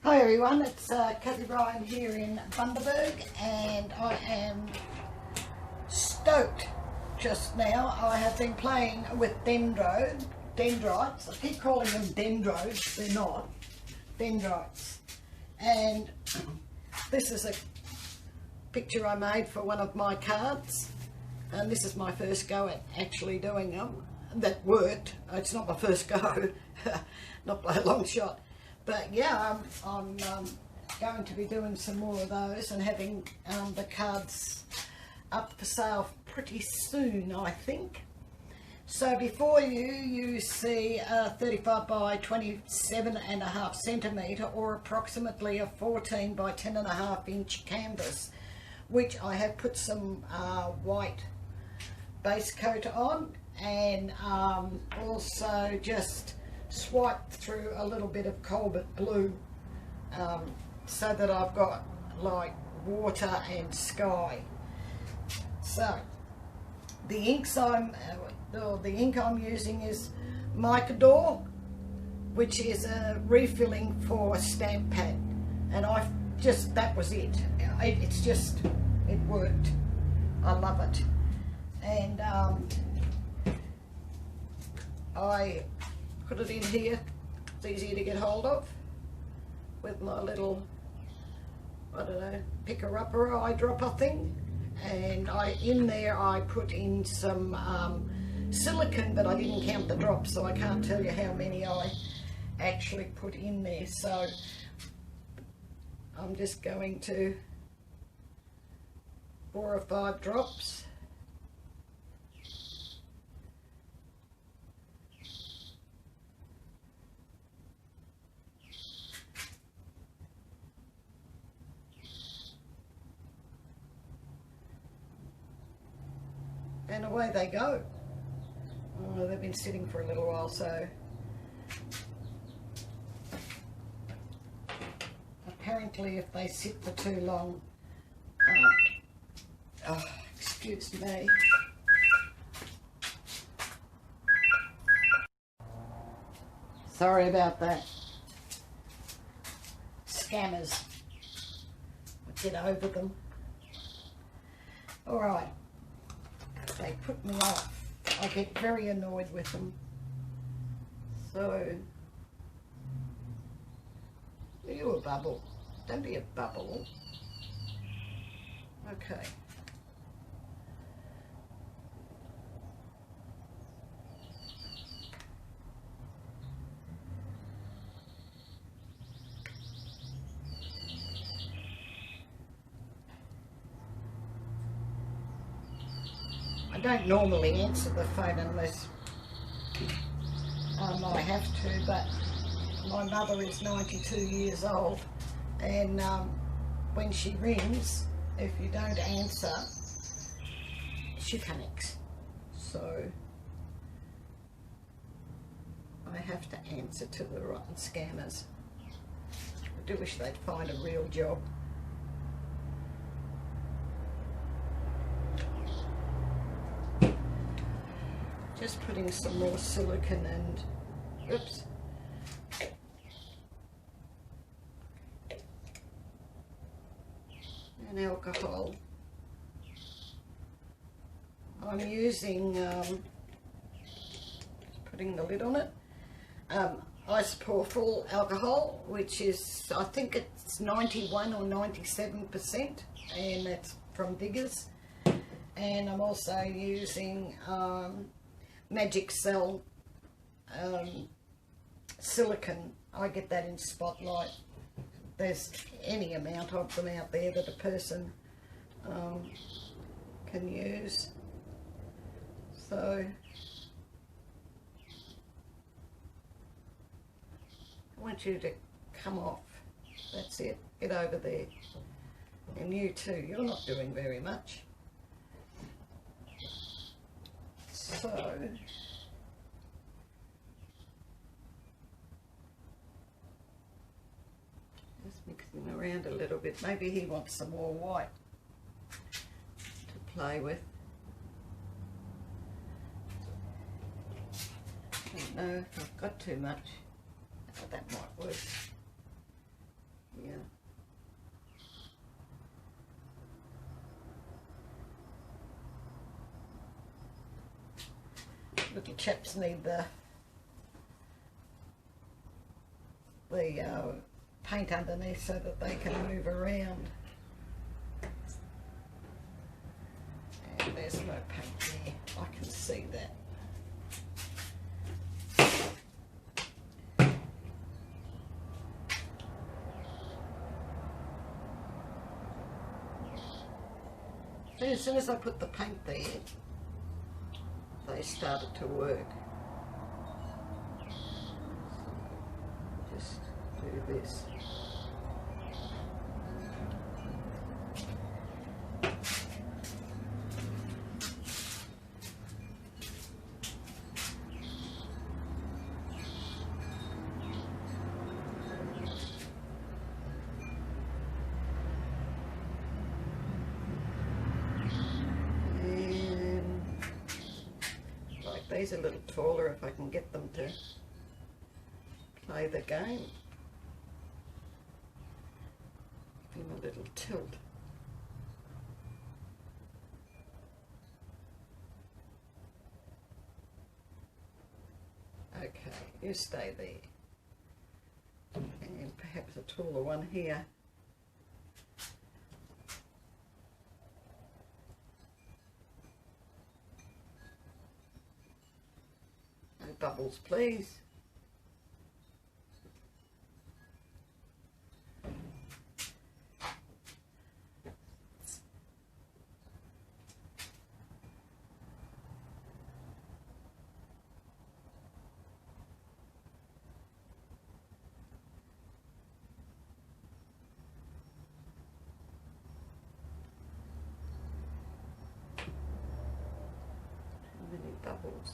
Hi everyone, it's Kathie Ryan here in Bundaberg, and I am stoked just now. I have been playing with dendrites. I keep calling them dendrites, they're not. Dendrites. And this is a picture I made for one of my cards, and this is my first go at actually doing them. That worked. It's not my first go, not by a long shot. But yeah, I'm going to be doing some more of those and having the cards up for sale pretty soon, I think. So before you see a 35 by 27.5 centimetre, or approximately a 14 by 10.5 inch canvas, which I have put some white base coat on, and also just swiped through a little bit of Cobalt blue, so that I've got like water and sky. So the inks the ink I'm using is Micador, which is a refilling for a stamp pad, and that was it. It worked. I love it. And I put it in here. It's easier to get hold of with my little, I don't know, picker-upper eyedropper thing. And in there I put in some silicone, but I didn't count the drops, so I can't tell you how many I actually put in there. So I'm just going to 4 or 5 drops. And away they go. Oh, they've been sitting for a little while, so apparently if they sit for too long, excuse me. Sorry about that. Scammers. Get over them. All right. They put me off. I get very annoyed with them. So, are you a bubble? Don't be a bubble. Okay. I don't normally answer the phone unless I have to, but my mother is 92 years old, and when she rings, if you don't answer, she panics. So I have to answer to the rotten scammers. I do wish they'd find a real job. Just putting some more silicone and, oops, and alcohol. I'm using, putting the lid on it, isopropyl alcohol, which is, I think it's 91 or 97%, and that's from Diggers. And I'm also using Magic Cell silicone. I get that in Spotlight. There's any amount of them out there that a person can use. So I want you to come off. That's it. Get over there. And you too. You're not doing very much. So just mixing around a little bit. Maybe he wants some more white to play with. I don't know if I've got too much. Oh, that might work. Yeah. Little chaps need the paint underneath so that they can move around. And there's no paint there. I can see that. See, as soon as I put the paint there, they started to work. Just do this. These are a little taller if I can get them to play the game. Give them a little tilt. Okay, you stay there. And perhaps a taller one here. Bubbles, please. Too many bubbles.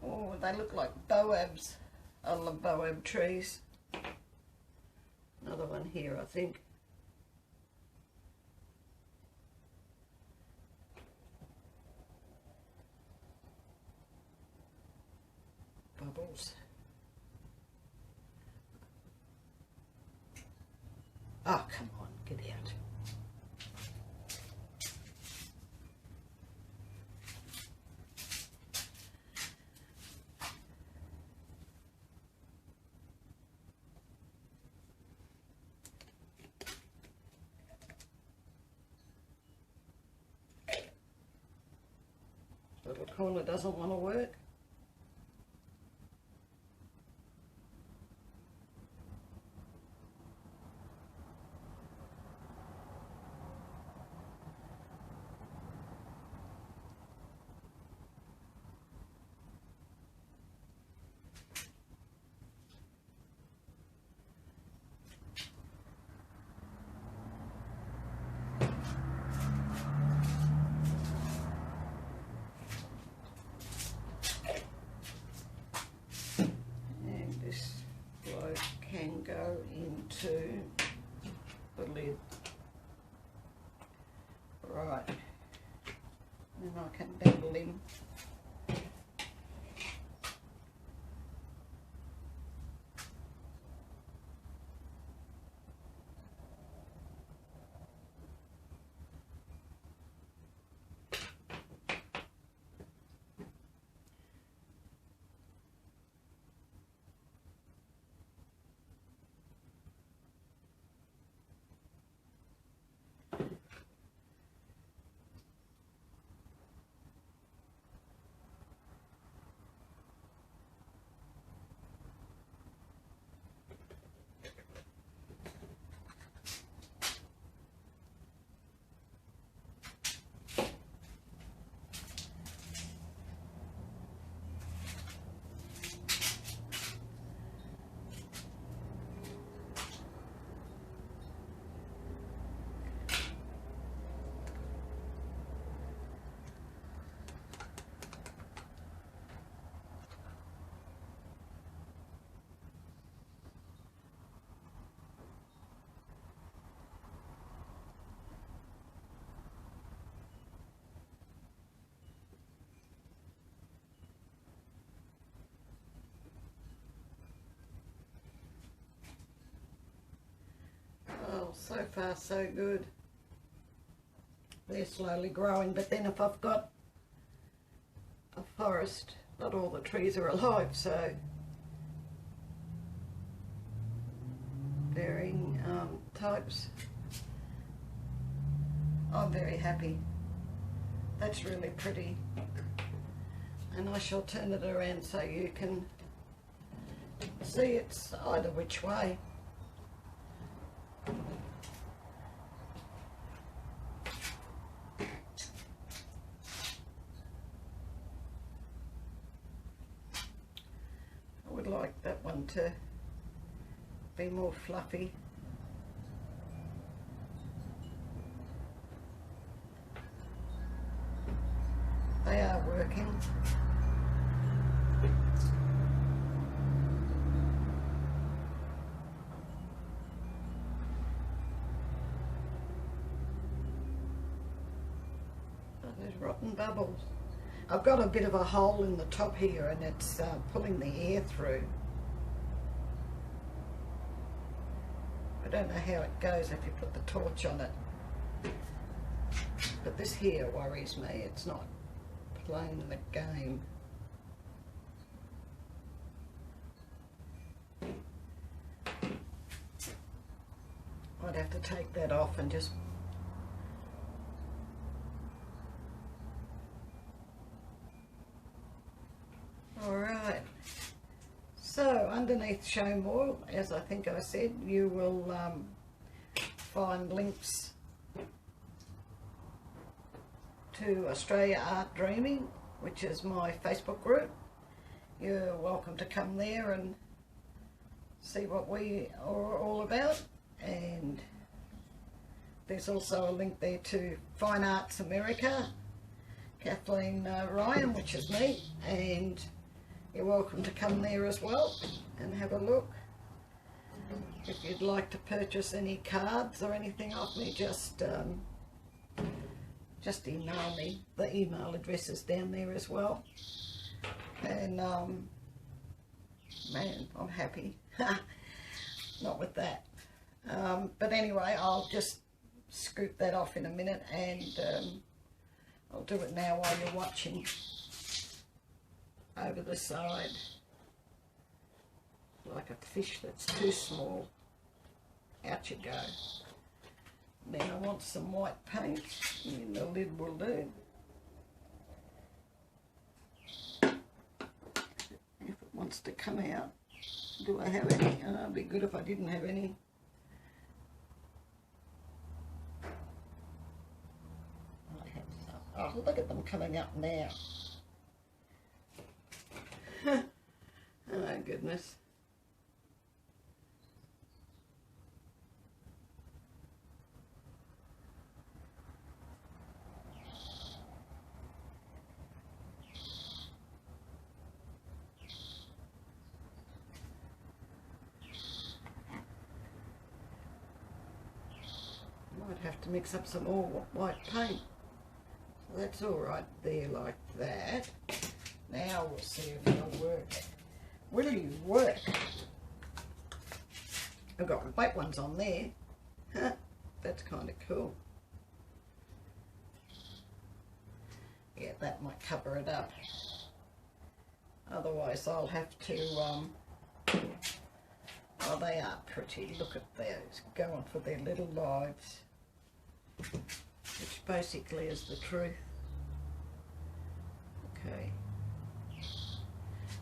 Oh, they look like boabs. I love boab trees. Another one here, I think. Bubbles. Oh, come on, get out. Little corner doesn't want to work. Go into the lid. Right, then I can dabble in. So far so good. They're slowly growing, but then if I've got a forest, not all the trees are alive, so varying types. I'm very happy. That's really pretty, and I shall turn it around so you can see it's either which way. I would like that one to be more fluffy. They are working. Oh, there's rotten bubbles. I've got a bit of a hole in the top here and it's pulling the air through. I don't know how it goes if you put the torch on it. But this here worries me. It's not playing the game. I'd have to take that off and just alright. So underneath show more, as I think I said, you will find links to Australia Art Dreaming, which is my Facebook group. You're welcome to come there and see what we are all about, and there's also a link there to Fine Arts America, Kathleen Ryan, which is me, and you're welcome to come there as well and have a look. If you'd like to purchase any cards or anything off me, just email me. The email address is down there as well. And man, I'm happy. Not with that. But anyway, I'll just scoop that off in a minute, and I'll do it now while you're watching. Over the side, like a fish that's too small. Out you go. Then I want some white paint, and the lid will do. If it wants to come out. Do I have any? It'd be good if I didn't have any. I have some. Oh, look at them coming up now. Oh goodness. Might have to mix up some more white paint. So that's all right there like that. Now we'll see if it'll work. Will you work? I've got white ones on there. Huh, that's kind of cool. Yeah, that might cover it up. Otherwise I'll have to, oh, they are pretty. Look at those, going for their little lives. Which basically is the truth. Okay.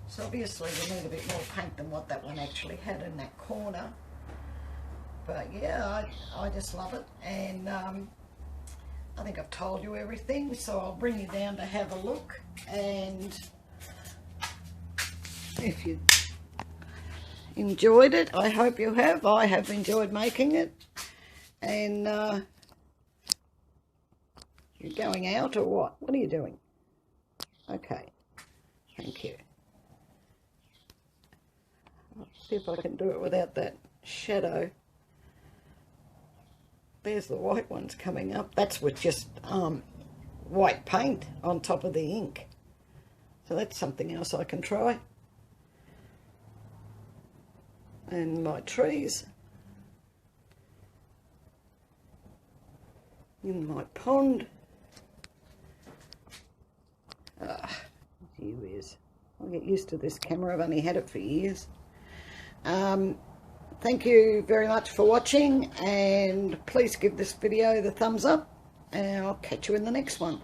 So obviously we need a bit more paint than what that one actually had in that corner. But yeah, I just love it, and I think I've told you everything, so I'll bring you down to have a look, and if you enjoyed it, I hope you have. I have enjoyed making it. And you're going out or what? What are you doing? Okay, thank you. I'll see if I can do it without that shadow. There's the white ones coming up. That's with just white paint on top of the ink. So that's something else I can try. And my trees. in my pond. Gee whiz. I'll get used to this camera. I've only had it for years. Thank you very much for watching, and please give this video the thumbs up, and I'll catch you in the next one.